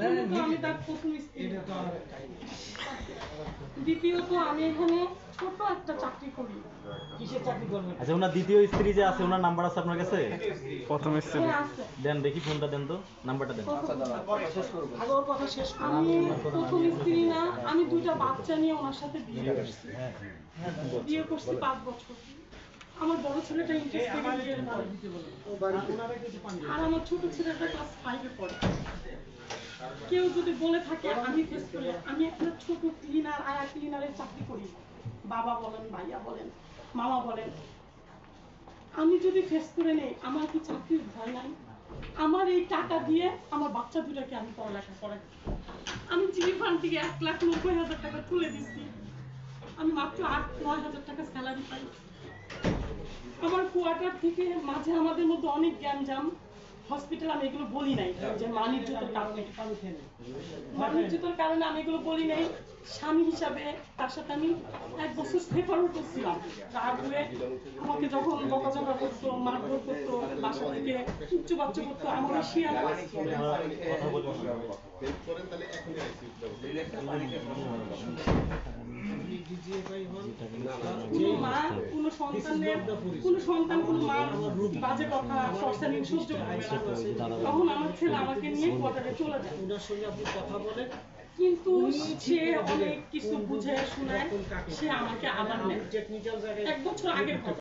প্রথমত আমি তার প্রথম স্ত্রী, দ্বিতীয়ত আমি এখানে ছোট একটা চাকরি করি। কিসের চাকরি করবেন? আচ্ছা, ওনার দ্বিতীয় স্ত্রী যে আছে, ওনার নাম্বার আছে আপনার কাছে? প্রথম স্ত্রী দেন দেখি, ফোনটা দেন তো, নাম্বারটা দেন। আগে ওর কথা শেষ করি। আমি প্রথম স্ত্রী না, আমি দুইটা বাচ্চা নিয়ে ওনার সাথে বিয়ে করছি। বিয়ে করছি 5 বছর। আমার বড় ছেলেটা আর আমার ছোট ছেলেটা ক্লাস 5 এ পড়ে। কেউ যদি বলে থাকে আমি ফেস করি, আমি একটা ছোট ক্লিনার, আয়া ক্লিনারের চাকরি করি, বাবা বলেন, ভাইয়া বলেন, মামা বলেন, আমি যদি ফেস করে নেই, আমার কি চাকরির ভয় নাই? আমার এই টাকা দিয়ে আমার বাচ্চা দুটাকে আমি পড়ালেখা করাই। আমি জিবি ফান্ড থেকে 1,90,000 টাকা তুলে দিচ্ছি। আমি মাত্র 8-9 হাজার টাকা স্যালারি পাই। আমার কোয়ার্টার থেকে মাঝে আমাদের মধ্যে অনেক গ্যাঞ্জাম, হসপিটাল, আমি এগুলো বলি নাই যে মানিজ্যতার কারণে, মানিজ্যতার কারণে আমি এগুলো বলি নাই। স্বামী হিসাবে তার সাথে আমি 1 বছর সেপারেট করছিলাম। রাগ হয়ে আমাকে যখন বকাঝকা করতো, মারধর করতো, বাসা থেকে উচ্চ বাচ্চা করতো, আমার শিয়াল মা, কোনো সন্তানের কোনো সন্তান কোনো মার বাজে কথা শর্টসানিং সহ্য করে না। তখন আমার ছেলে আমাকে নিয়ে কোয়ার্টারে চলে যায়। ওনার সঙ্গে আপনি কথা বলেন, কিন্তু সে অনেক কিছু বুঝে শোনায়, সে আমাকে আবার নেয়। টেকনিক্যাল জায়গায় 1 বছর আগের কথা।